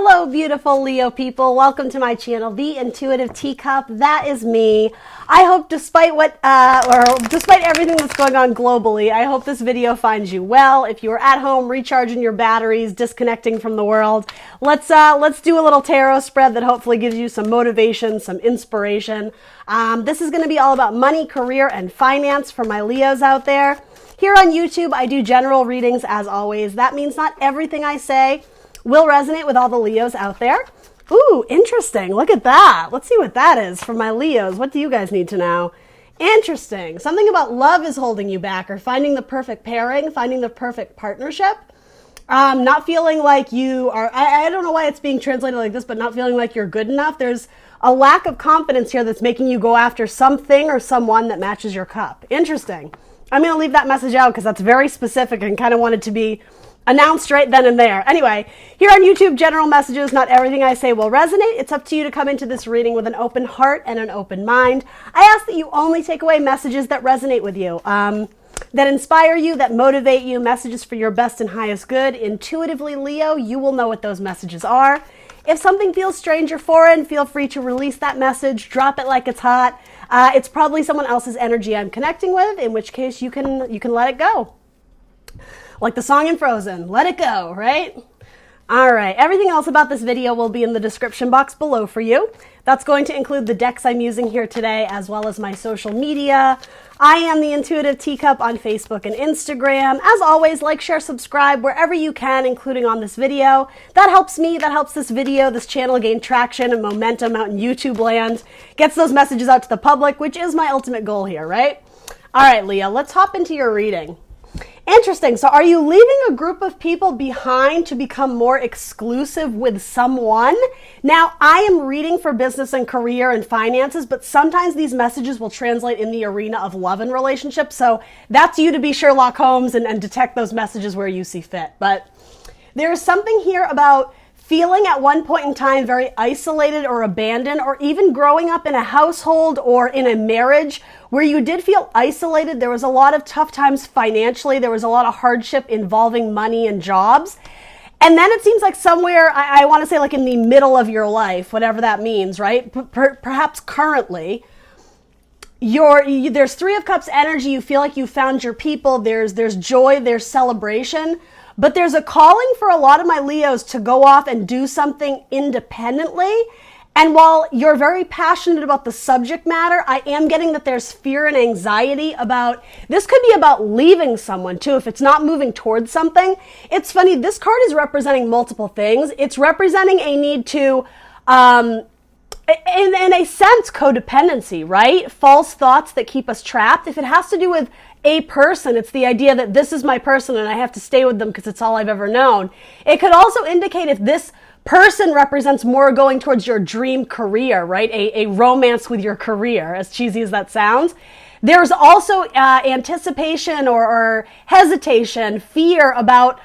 Hello, beautiful Leo people. Welcome to my channel, The Intuitive Teacup. That is me. I hope despite everything that's going on globally, I hope this video finds you well. If you are at home recharging your batteries, disconnecting from the world, let's do a little tarot spread that hopefully gives you some motivation, some inspiration. This is going to be all about money, career, and finance for my Leos out there. Here on YouTube, I do general readings as always. That means not everything I say will resonate with all the Leos out there. Ooh, interesting. Look at that. Let's see what that is for my Leos. What do you guys need to know? Interesting. Something about love is holding you back, or finding the perfect pairing, finding the perfect partnership. Not feeling like you are, I don't know why it's being translated like this, but not feeling like you're good enough. There's a lack of confidence here that's making you go after something or someone that matches your cup. Interesting. I'm going to leave that message out because that's very specific and kind of wanted to be announced right then and there. Anyway, here on YouTube, general messages, not everything I say will resonate. It's up to you to come into this reading with an open heart and an open mind. I ask that you only take away messages that resonate with you, that inspire you, that motivate you, messages for your best and highest good. Intuitively, Leo, you will know what those messages are. If something feels strange or foreign, feel free to release that message, drop it like it's hot. It's probably someone else's energy I'm connecting with, in which case you can let it go. Like the song in Frozen, let it go, right? All right, everything else about this video will be in the description box below for you. That's going to include the decks I'm using here today, as well as my social media. I am the Intuitive Teacup on Facebook and Instagram. As always, like, share, subscribe wherever you can, including on this video. That helps me, that helps this video, this channel gain traction and momentum out in YouTube land. Gets those messages out to the public, which is my ultimate goal here, right? All right, Leo, let's hop into your reading. Interesting. So are you leaving a group of people behind to become more exclusive with someone? Now, I am reading for business and career and finances, but sometimes these messages will translate in the arena of love and relationships. So that's you to be Sherlock Holmes and detect those messages where you see fit. But there's something here about feeling at one point in time very isolated or abandoned, or even growing up in a household or in a marriage where you did feel isolated. There was a lot of tough times financially. There was a lot of hardship involving money and jobs. And then it seems like somewhere, I want to say like in the middle of your life, whatever that means, right? Perhaps currently, there's Three of Cups energy. You feel like you found your people. There's joy, there's celebration. But there's a calling for a lot of my Leos to go off and do something independently. And while you're very passionate about the subject matter, I am getting that there's fear and anxiety about, this could be about leaving someone too, if it's not moving towards something. It's funny, this card is representing multiple things. It's representing a need to, in a sense, codependency, right? False thoughts that keep us trapped. If it has to do with a person, it's the idea that this is my person and I have to stay with them because it's all I've ever known. It could also indicate if this person represents more going towards your dream career, right? A romance with your career, as cheesy as that sounds. There's also anticipation or hesitation, fear about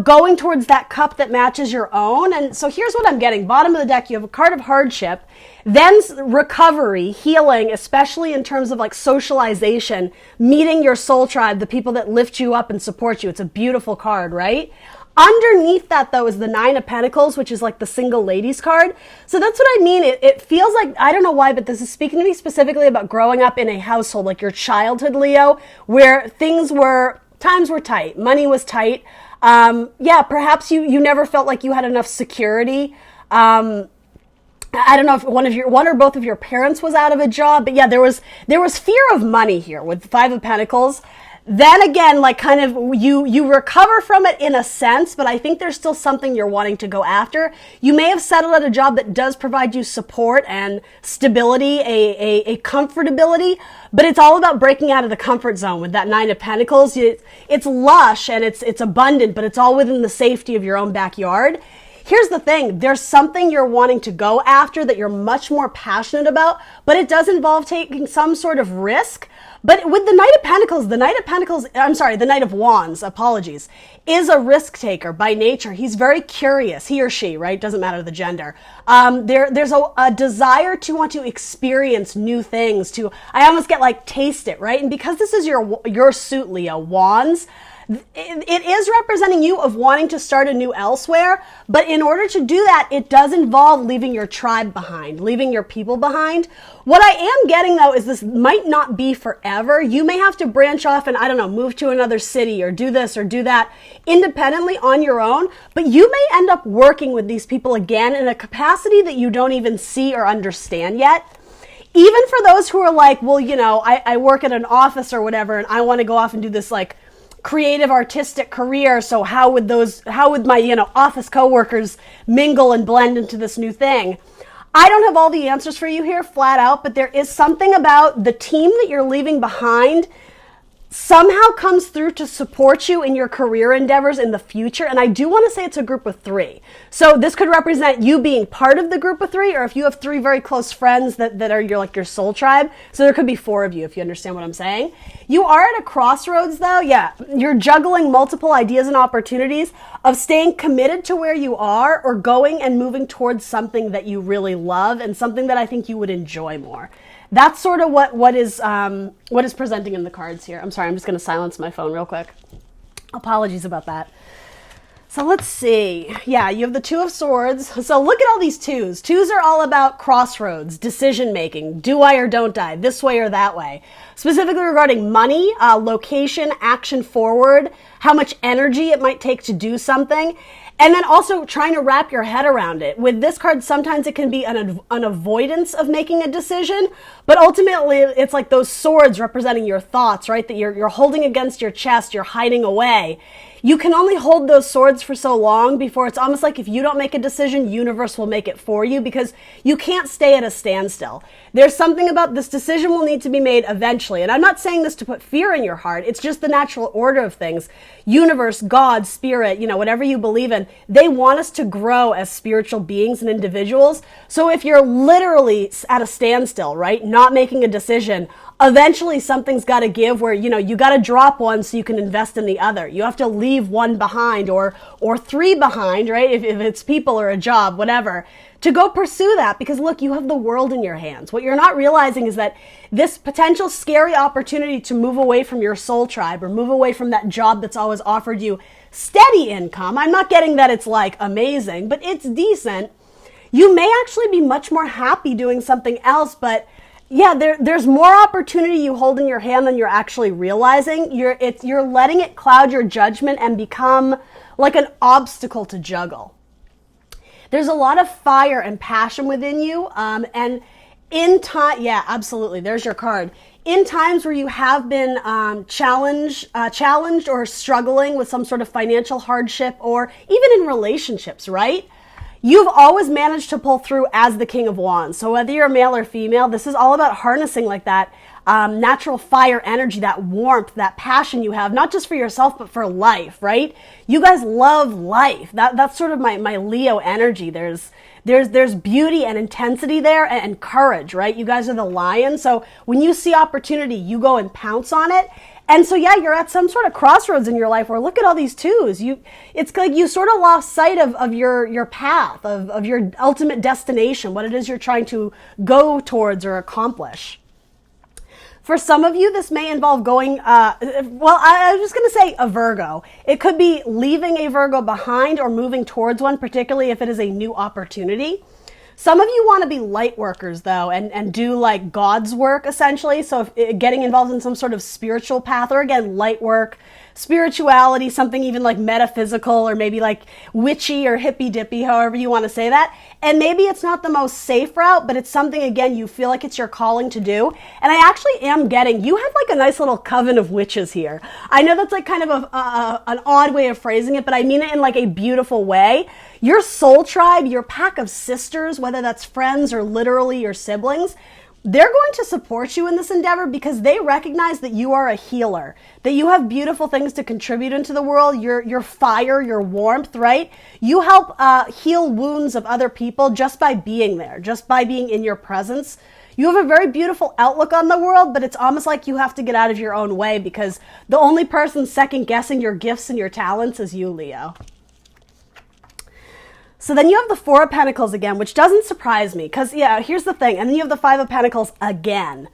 going towards that cup that matches your own. And so here's what I'm getting. Bottom of the deck, you have a card of hardship, then recovery, healing, especially in terms of like socialization, meeting your soul tribe, the people that lift you up and support you. It's a beautiful card, right? Underneath that, though, is the Nine of Pentacles, which is like the single ladies card. So that's what I mean. It feels like, I don't know why, but this is speaking to me specifically about growing up in a household, like your childhood, Leo, where times were tight, money was tight. Yeah, perhaps you never felt like you had enough security. I don't know if one or both of your parents was out of a job, but yeah, there was fear of money here with the Five of Pentacles. Then again, like kind of you recover from it in a sense, but I think there's still something you're wanting to go after. You may have settled at a job that does provide you support and stability, a comfortability, but it's all about breaking out of the comfort zone with that Nine of Pentacles. It's lush and it's abundant, but it's all within the safety of your own backyard. Here's the thing, there's something you're wanting to go after that you're much more passionate about, but it does involve taking some sort of risk. But with the Knight of Pentacles, the Knight of Wands, apologies, is a risk taker by nature. He's very curious, he or she, right? Doesn't matter the gender. There's a desire to want to experience new things, I almost get like taste it, right? And because this is your suit, Leo, Wands, It is representing you of wanting to start anew elsewhere, but in order to do that, it does involve leaving your tribe behind, leaving your people behind. What I am getting though is this might not be forever. You may have to branch off and, I don't know, move to another city or do this or do that independently on your own, but you may end up working with these people again in a capacity that you don't even see or understand yet. Even for those who are like, well, you know, I work at an office or whatever, and I want to go off and do this like creative artistic career. So how would my, you know, office coworkers mingle and blend into this new thing? I don't have all the answers for you here flat out, but there is something about the team that you're leaving behind somehow comes through to support you in your career endeavors in the future. And I do want to say it's a group of 3. So this could represent you being part of the group of 3, or if you have 3 very close friends that are your soul tribe. So there could be 4 of you, if you understand what I'm saying. You are at a crossroads though. Yeah, you're juggling multiple ideas and opportunities of staying committed to where you are or going and moving towards something that you really love and something that I think you would enjoy more. That's sort of what is presenting in the cards here. I'm sorry, I'm just going to silence my phone real quick. Apologies about that. So let's see. Yeah, you have the 2 of Swords. So look at all these 2s. 2s are all about crossroads, decision making. Do I or don't I? This way or that way. Specifically regarding money, location, action forward, how much energy it might take to do something. And then also trying to wrap your head around it. With this card, sometimes it can be an avoidance of making a decision, but ultimately it's like those swords representing your thoughts, right? That you're holding against your chest, you're hiding away. You can only hold those swords for so long before it's almost like if you don't make a decision, universe will make it for you because you can't stay at a standstill. There's something about this decision will need to be made eventually. And I'm not saying this to put fear in your heart. It's just the natural order of things. Universe, God, spirit, you know, whatever you believe in, they want us to grow as spiritual beings and individuals. So if you're literally at a standstill, right, not making a decision, eventually something's got to give where, you know, you got to drop one so you can invest in the other. You have to leave one behind or 3 behind, right? If it's people or a job, whatever, to go pursue that because look, you have the world in your hands. What you're not realizing is that this potential scary opportunity to move away from your soul tribe or move away from that job that's always offered you steady income. I'm not getting that it's like amazing, but it's decent. You may actually be much more happy doing something else, but yeah, there's more opportunity you hold in your hand than you're actually realizing. You're letting it cloud your judgment and become like an obstacle to juggle. There's a lot of fire and passion within you, and in time, yeah, absolutely. There's your card. In times where you have been challenged or struggling with some sort of financial hardship, or even in relationships, right? You've always managed to pull through as the King of Wands. So whether you're male or female, this is all about harnessing like that natural fire energy, that warmth, that passion you have, not just for yourself, but for life, right? You guys love life. That's sort of my Leo energy. There's beauty and intensity there and courage, right? You guys are the lion. So when you see opportunity, you go and pounce on it. And so, yeah, you're at some sort of crossroads in your life where look at all these 2s. It's like you sort of lost sight of your path, of your ultimate destination, what it is you're trying to go towards or accomplish. For some of you, this may involve going, I was just going to say a Virgo. It could be leaving a Virgo behind or moving towards one, particularly if it is a new opportunity. Some of you want to be light workers, though, and do like God's work, essentially. So if getting involved in some sort of spiritual path, or again, light work, spirituality, something even like metaphysical or maybe like witchy or hippy-dippy, however you want to say that. And maybe it's not the most safe route, but it's something, again, you feel like it's your calling to do. And I actually am getting, you have like a nice little coven of witches here. I know that's like kind of an odd way of phrasing it, but I mean it in like a beautiful way. Your soul tribe, your pack of sisters, whether that's friends or literally your siblings, they're going to support you in this endeavor because they recognize that you are a healer, that you have beautiful things to contribute into the world, your fire, your warmth, right? You help heal wounds of other people just by being there, just by being in your presence. You have a very beautiful outlook on the world, but it's almost like you have to get out of your own way because the only person second guessing your gifts and your talents is you, Leo. So then you have the Four of Pentacles again, which doesn't surprise me because, yeah, here's the thing. And then you have the Five of Pentacles again.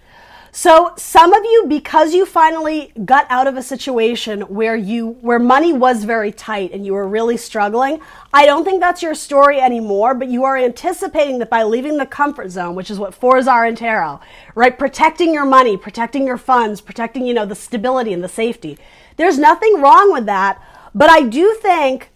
So some of you, because you finally got out of a situation where money was very tight and you were really struggling, I don't think that's your story anymore, but you are anticipating that by leaving the comfort zone, which is what fours are in tarot, right? Protecting your money, protecting your funds, protecting, the stability and the safety. There's nothing wrong with that, but I do think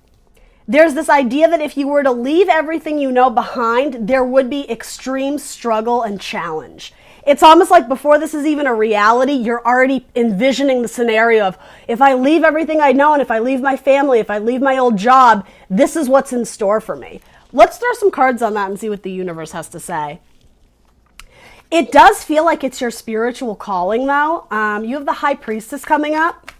there's this idea that if you were to leave everything you know behind, there would be extreme struggle and challenge. It's almost like before this is even a reality, you're already envisioning the scenario of, if I leave everything I know and if I leave my family, if I leave my old job, this is what's in store for me. Let's throw some cards on that and see what the universe has to say. It does feel like it's your spiritual calling, though. You have the High Priestess coming up.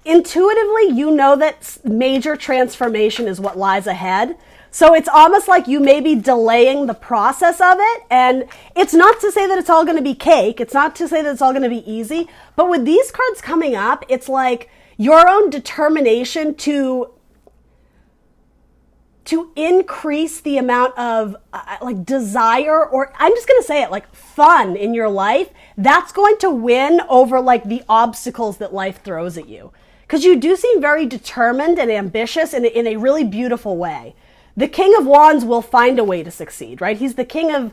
Intuitively, you know that major transformation is what lies ahead. So it's almost like you may be delaying the process of it. And it's not to say that it's all going to be cake. It's not to say that it's all going to be easy. But with these cards coming up, it's like your own determination to increase the amount of desire, or I'm just going to say it, like fun in your life. That's going to win over like the obstacles that life throws at you. Because you do seem very determined and ambitious in a really beautiful way. The King of Wands will find a way to succeed, right? He's the king of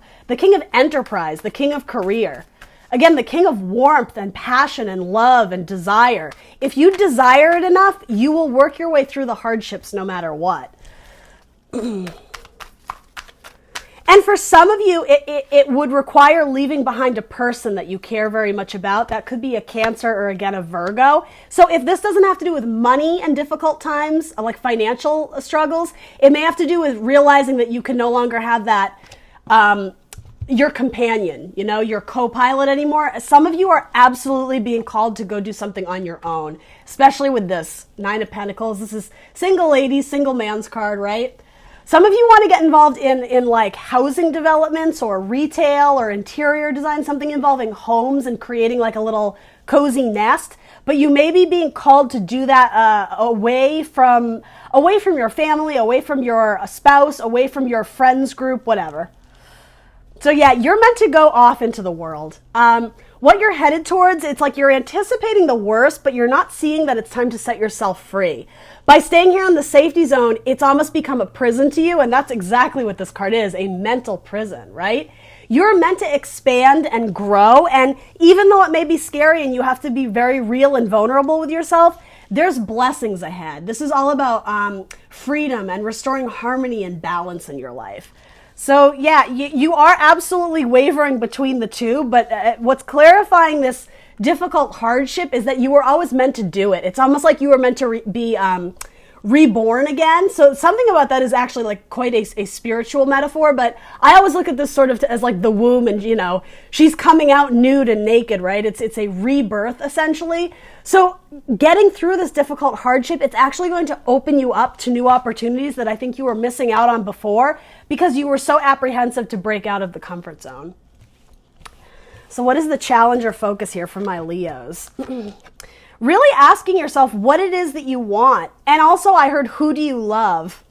enterprise, the king of career. Again, the king of warmth and passion and love and desire. If you desire it enough, you will work your way through the hardships no matter what. And for some of you, it would require leaving behind a person that you care very much about. That could be a Cancer or, again, a Virgo. So if this doesn't have to do with money and difficult times, like financial struggles, it may have to do with realizing that you can no longer have that, your companion, your co-pilot anymore. Some of you are absolutely being called to go do something on your own, especially with this Nine of Pentacles. This is single ladies, single man's card, right? Some of you want to get involved in like housing developments or retail or interior design, something involving homes and creating like a little cozy nest. But you may be being called to do that away from your family, away from your spouse, away from your friends group, whatever. So yeah, you're meant to go off into the world. What you're headed towards, it's like you're anticipating the worst, but you're not seeing that it's time to set yourself free. By staying here in the safety zone, it's almost become a prison to you, and that's exactly what this card is, a mental prison, right? You're meant to expand and grow, and even though it may be scary and you have to be very real and vulnerable with yourself, there's blessings ahead. This is all about freedom and restoring harmony and balance in your life. So yeah, you are absolutely wavering between the two, but what's clarifying this difficult hardship is that you were always meant to do it. It's almost like you were meant to be reborn again. So something about that is actually like quite a spiritual metaphor, but I always look at this sort of as like the womb, and she's coming out nude and naked, right? It's a rebirth essentially. So getting through this difficult hardship, it's actually going to open you up to new opportunities that I think you were missing out on before because you were so apprehensive to break out of the comfort zone. So what is the challenge or focus here for my Leos? Really asking yourself what it is that you want. And also I heard, who do you love?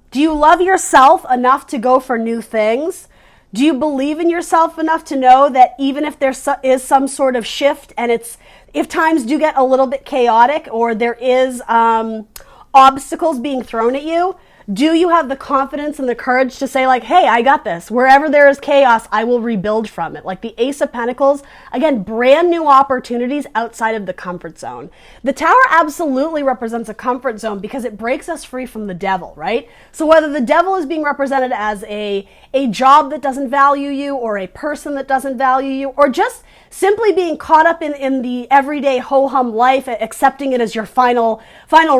Do you love yourself enough to go for new things? Do you believe in yourself enough to know that even if there is some sort of shift and if times do get a little bit chaotic or there is obstacles being thrown at you, do you have the confidence and the courage to say like, hey, I got this. Wherever there is chaos, I will rebuild from it. Like the Ace of Pentacles, again, brand new opportunities outside of the comfort zone. The Tower absolutely represents a comfort zone because it breaks us free from the devil, right? So whether the devil is being represented as a job that doesn't value you or a person that doesn't value you, or just simply being caught up in the everyday ho-hum life, accepting it as your final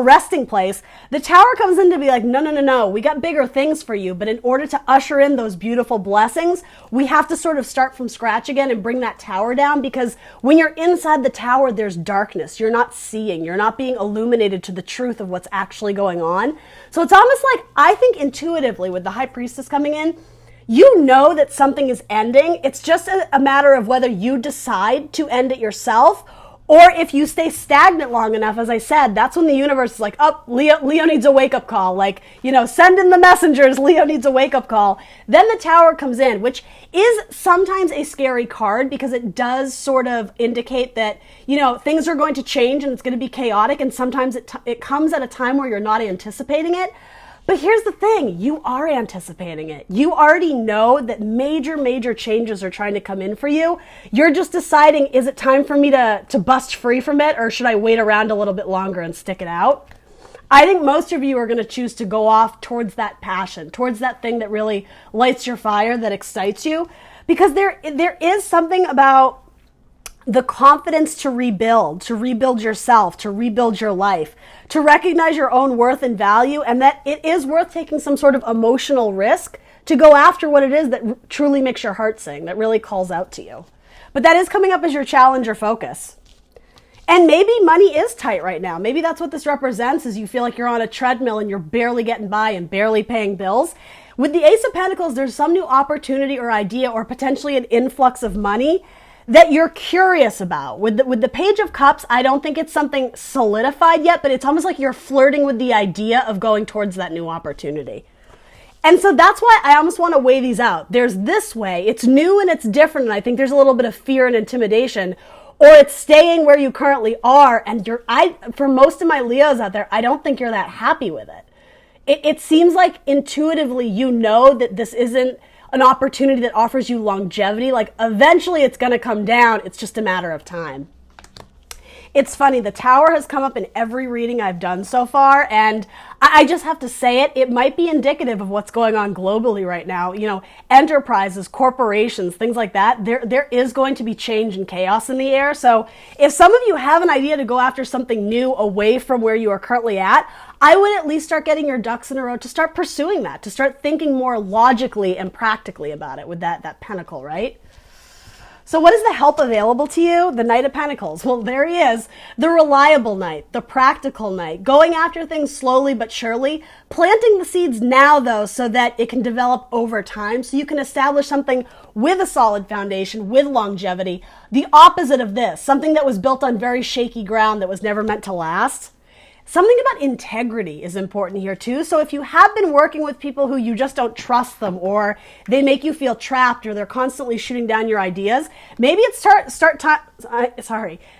resting place, the Tower comes in to be like, no, we got bigger things for you. But in order to usher in those beautiful blessings, we have to sort of start from scratch again and bring that Tower down, because when you're inside the Tower, there's darkness. You're not seeing, you're not being illuminated to the truth of what's actually going on. So it's almost like, I think intuitively with the High Priestess coming in, you know that something is ending. It's just a matter of whether you decide to end it yourself Or if you stay stagnant long enough, as I said, that's when the universe is like, oh, Leo needs a wake-up call. Like, send in the messengers, Leo needs a wake-up call. Then the Tower comes in, which is sometimes a scary card because it does sort of indicate that, things are going to change and it's going to be chaotic. And sometimes it comes at a time where you're not anticipating it. But here's the thing, you are anticipating it. You already know that major changes are trying to come in for you. You're just deciding, is it time for me to bust free from it, or should I wait around a little bit longer and stick it out? I think most of you are going to choose to go off towards that passion, towards that thing that really lights your fire, that excites you, because there is something about the confidence to rebuild yourself, to rebuild your life, to recognize your own worth and value, and that it is worth taking some sort of emotional risk to go after what it is that truly makes your heart sing, that really calls out to you. But that is coming up as your challenge or focus. And maybe money is tight right now. Maybe that's what this represents, is you feel like you're on a treadmill and you're barely getting by and barely paying bills. With the Ace of Pentacles, there's some new opportunity or idea or potentially an influx of money that you're curious about. With the Page of Cups, I don't think it's something solidified yet, but it's almost like you're flirting with the idea of going towards that new opportunity. And so that's why I almost want to weigh these out. There's this way, it's new and it's different, and I think there's a little bit of fear and intimidation, or it's staying where you currently are, and for most of my Leos out there, I don't think you're that happy with it. It seems like intuitively you know that this isn't an opportunity that offers you longevity. Like, eventually it's going to come down. It's just a matter of time. It's funny, the Tower has come up in every reading I've done so far, and I just have to say it might be indicative of what's going on globally right now. Enterprises, corporations, things like that. There is going to be change and chaos in the air. So if some of you have an idea to go after something new away from where you are currently at, I would at least start getting your ducks in a row to start pursuing that, to start thinking more logically and practically about it with that pentacle, right? So what is the help available to you? The Knight of Pentacles. Well, there he is. The reliable knight, the practical knight, going after things slowly but surely, planting the seeds now, though, so that it can develop over time, so you can establish something with a solid foundation, with longevity. The opposite of this, something that was built on very shaky ground that was never meant to last. Something about integrity is important here too. So if you have been working with people who you just don't trust them, or they make you feel trapped, or they're constantly shooting down your ideas, maybe it's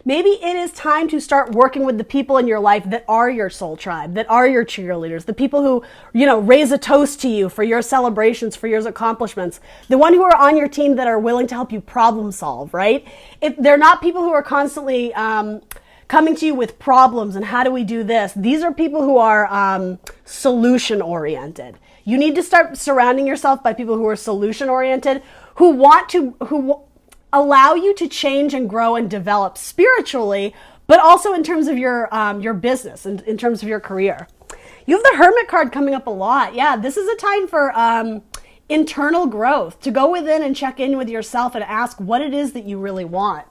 maybe it is time to start working with the people in your life that are your soul tribe, that are your cheerleaders, the people who, raise a toast to you for your celebrations, for your accomplishments, the one who are on your team that are willing to help you problem solve, right? If they're not people who are constantly, coming to you with problems and how do we do this. These are people who are solution oriented. You need to start surrounding yourself by people who are solution oriented, who allow you to change and grow and develop spiritually, but also in terms of your business and in terms of your career. You have the Hermit card coming up a lot. Yeah, this is a time for internal growth, to go within and check in with yourself and ask what it is that you really want.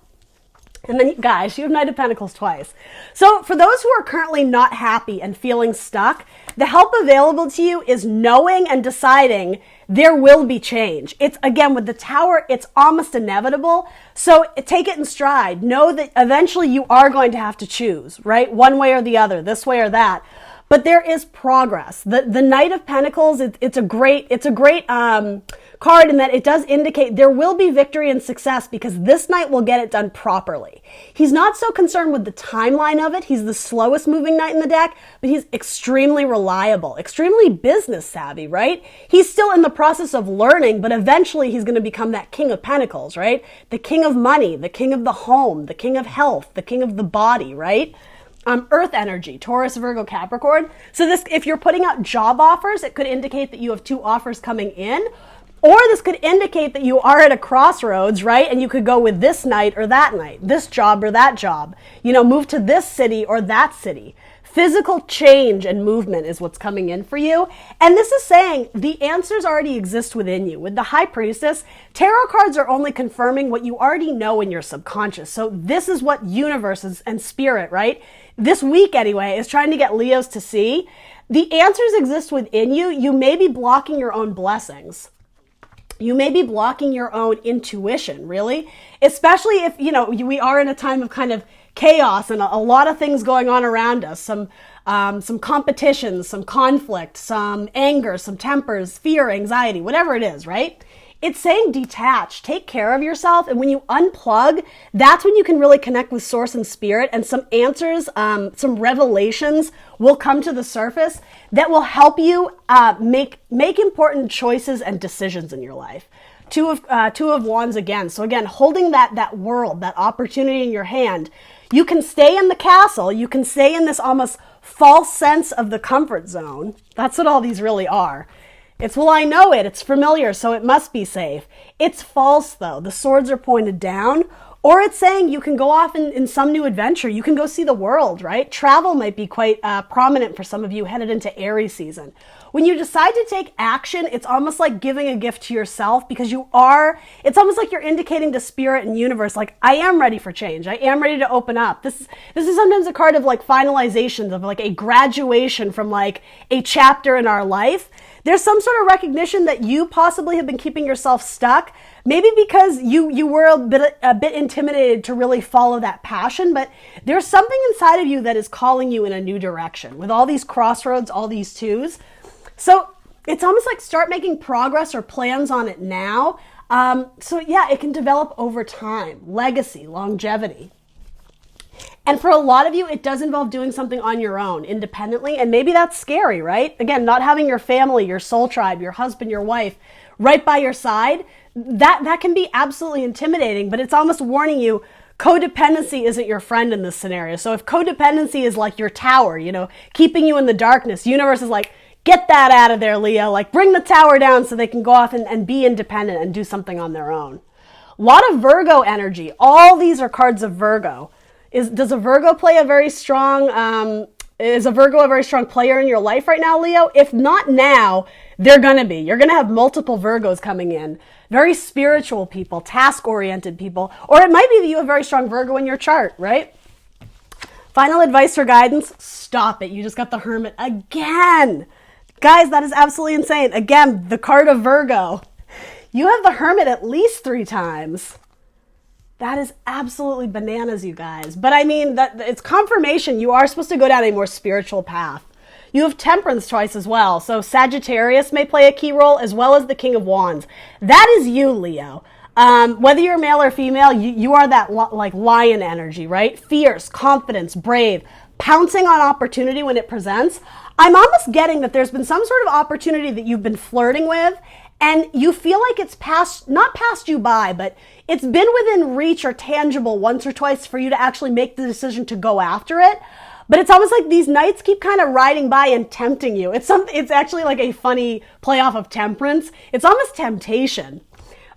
And then, guys, you have Knight of Pentacles twice. So for those who are currently not happy and feeling stuck, the help available to you is knowing and deciding there will be change. It's, again, with the Tower, it's almost inevitable. So take it in stride. Know that eventually you are going to have to choose, right? One way or the other, this way or that. But there is progress. The Knight of Pentacles, it's a great card in that it does indicate there will be victory and success, because this knight will get it done properly. He's not so concerned with the timeline of it. He's the slowest moving knight in the deck, but he's extremely reliable, extremely business savvy, right? He's still in the process of learning, but eventually he's going to become that King of Pentacles, right? The king of money, the king of the home, the king of health, the king of the body, right? Earth energy, Taurus, Virgo, Capricorn. So this, if you're putting out job offers, it could indicate that you have 2 offers coming in, or this could indicate that you are at a crossroads, right? And you could go with this knight or that knight, this job or that job, move to this city or that city. Physical change and movement is what's coming in for you. And this is saying the answers already exist within you. With the High Priestess, tarot cards are only confirming what you already know in your subconscious. So this is what universe and spirit, right? This week anyway, is trying to get Leos to see. The answers exist within you. You may be blocking your own blessings. You may be blocking your own intuition, really, especially if, we are in a time of kind of chaos and a lot of things going on around us, some competition, some conflict, some anger, some tempers, fear, anxiety, whatever it is, right? It's saying detach, take care of yourself. And when you unplug, that's when you can really connect with source and spirit, and some answers, some revelations will come to the surface that will help you make important choices and decisions in your life. Two of Wands again. So again, holding that world, that opportunity in your hand, you can stay in the castle. You can stay in this almost false sense of the comfort zone. That's what all these really are. It's, well, I know it. It's familiar, so it must be safe. It's false, though. The swords are pointed down. Or it's saying you can go off in some new adventure. You can go see the world, right? Travel might be quite prominent for some of you headed into Aries season. When you decide to take action, it's almost like giving a gift to yourself, because it's almost like you're indicating to spirit and universe, like, I am ready for change. I am ready to open up. This is sometimes a card of like finalizations, of like a graduation from like a chapter in our life. There's some sort of recognition that you possibly have been keeping yourself stuck, maybe because you were a bit intimidated to really follow that passion, but there's something inside of you that is calling you in a new direction with all these crossroads, all these twos. So it's almost like start making progress or plans on it now. So yeah, it can develop over time, legacy, longevity. And for a lot of you, it does involve doing something on your own, independently. And maybe that's scary, right? Again, not having your family, your soul tribe, your husband, your wife right by your side, that can be absolutely intimidating, but it's almost warning you, codependency isn't your friend in this scenario. So if codependency is like your tower, keeping you in the darkness, universe is like, get that out of there, Leo. Like, bring the tower down so they can go off and be independent and do something on their own. A lot of Virgo energy. All these are cards of Virgo. Does a Virgo play a very strong, is a Virgo a very strong player in your life right now, Leo? If not now, they're going to be. You're going to have multiple Virgos coming in. Very spiritual people, task-oriented people. Or it might be that you have a very strong Virgo in your chart, right? Final advice or guidance, stop it. You just got the Hermit again. Guys, that is absolutely insane. Again, the card of Virgo. You have the Hermit at least 3 times. That is absolutely bananas, you guys. But I mean, it's confirmation you are supposed to go down a more spiritual path. You have Temperance twice as well. So Sagittarius may play a key role, as well as the King of Wands. That is you, Leo. Whether you're male or female, you are that like lion energy, right? Fierce, confidence, brave, pouncing on opportunity when it presents. I'm almost getting that there's been some sort of opportunity that you've been flirting with, and you feel like it's not passed you by, but it's been within reach or tangible once or twice for you to actually make the decision to go after it. But it's almost like these nights keep kind of riding by and tempting you. It's actually like a funny playoff of Temperance. It's almost temptation.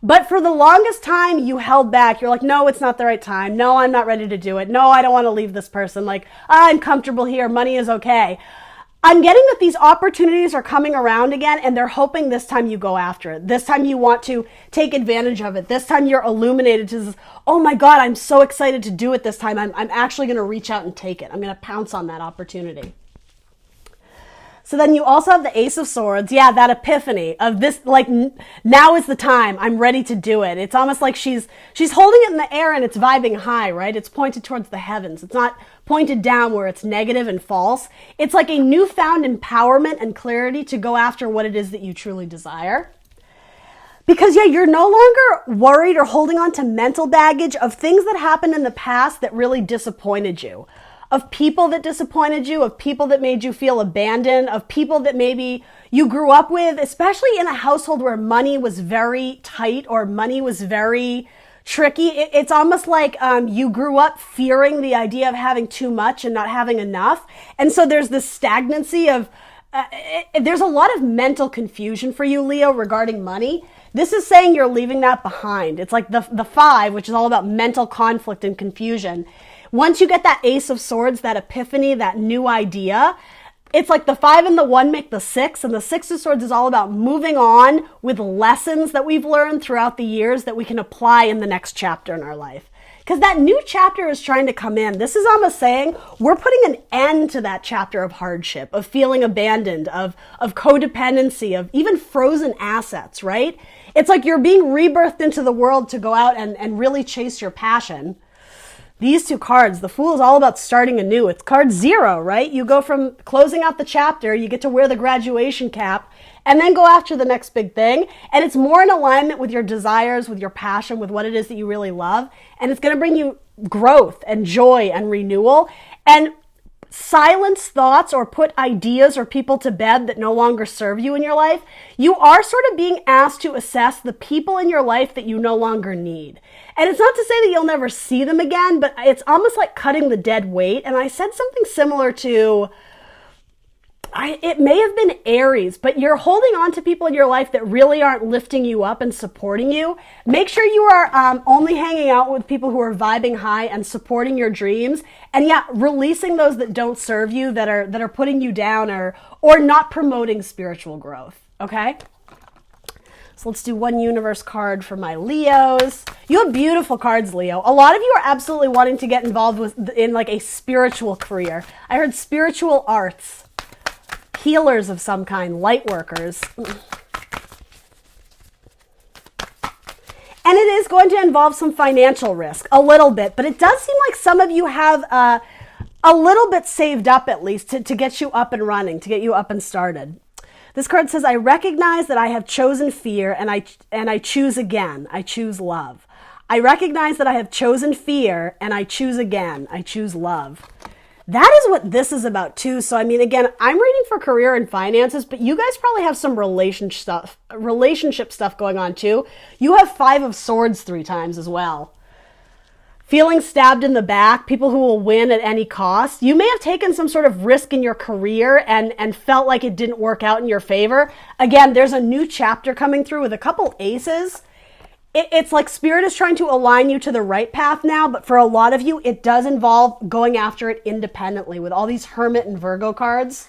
But for the longest time, you held back. You're like, no, it's not the right time. No, I'm not ready to do it. No, I don't want to leave this person. Like, I'm comfortable here. Money is okay. I'm getting that these opportunities are coming around again, and they're hoping this time you go after it. This time you want to take advantage of it. This time you're illuminated to this, oh my God, I'm so excited to do it this time. I'm actually going to reach out and take it. I'm going to pounce on that opportunity. So then you also have the Ace of Swords. Yeah, that epiphany of this, like, now is the time. I'm ready to do it. It's almost like she's holding it in the air and it's vibing high, right? It's pointed towards the heavens. It's not pointed down where it's negative and false. It's like a newfound empowerment and clarity to go after what it is that you truly desire. Because, yeah, you're no longer worried or holding on to mental baggage of things that happened in the past that really disappointed you. Of people that disappointed you, of people that made you feel abandoned, of people that maybe you grew up with, especially in a household where money was very tight or money was very tricky. It's almost like you grew up fearing the idea of having too much and not having enough. And so there's this stagnancy of, there's a lot of mental confusion for you, Leo, regarding money. This is saying you're leaving that behind. It's like the 5, which is all about mental conflict and confusion. Once you get that Ace of Swords, that epiphany, that new idea, it's like the 5 and the 1 make the 6, and the 6 of Swords is all about moving on with lessons that we've learned throughout the years that we can apply in the next chapter in our life. Because that new chapter is trying to come in. This is almost saying we're putting an end to that chapter of hardship, of feeling abandoned, of codependency, of even frozen assets, right? It's like you're being rebirthed into the world to go out and really chase your passion. These two cards, the Fool is all about starting anew. It's card 0, right? You go from closing out the chapter, you get to wear the graduation cap, and then go after the next big thing. And it's more in alignment with your desires, with your passion, with what it is that you really love. And it's going to bring you growth and joy and renewal. And silence thoughts or put ideas or people to bed that no longer serve you in your life. You are sort of being asked to assess the people in your life that you no longer need. And it's not to say that you'll never see them again, but it's almost like cutting the dead weight. And I said something similar to, it may have been Aries, but you're holding on to people in your life that really aren't lifting you up and supporting you. Make sure you are only hanging out with people who are vibing high and supporting your dreams. And yeah, releasing those that don't serve you, that are putting you down or not promoting spiritual growth. Okay? So let's do one universe card for my Leos. You have beautiful cards, Leo. A lot of you are absolutely wanting to get involved in like a spiritual career. I heard spiritual arts. Healers of some kind, light workers. And it is going to involve some financial risk, a little bit, but it does seem like some of you have a little bit saved up at least to get you up and running, to get you up and started. This card says, I recognize that I have chosen fear and I choose again. I choose love. I recognize that I have chosen fear and I choose again. I choose love. That is what this is about too. So, I mean, again, I'm reading for career and finances, but you guys probably have some relationship stuff going on too. You have 5 of Swords 3 times as well. Feeling stabbed in the back, people who will win at any cost. You may have taken some sort of risk in your career and felt like it didn't work out in your favor. Again, there's a new chapter coming through with a couple aces. It's like Spirit is trying to align you to the right path now, but for a lot of you, it does involve going after it independently with all these Hermit and Virgo cards.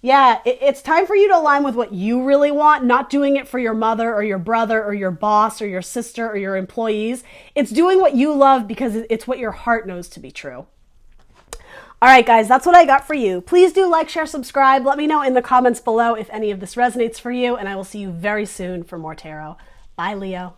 Yeah, it's time for you to align with what you really want, not doing it for your mother or your brother or your boss or your sister or your employees. It's doing what you love because it's what your heart knows to be true. All right, guys, that's what I got for you. Please do like, share, subscribe. Let me know in the comments below if any of this resonates for you, and I will see you very soon for more tarot. Bye, Leo.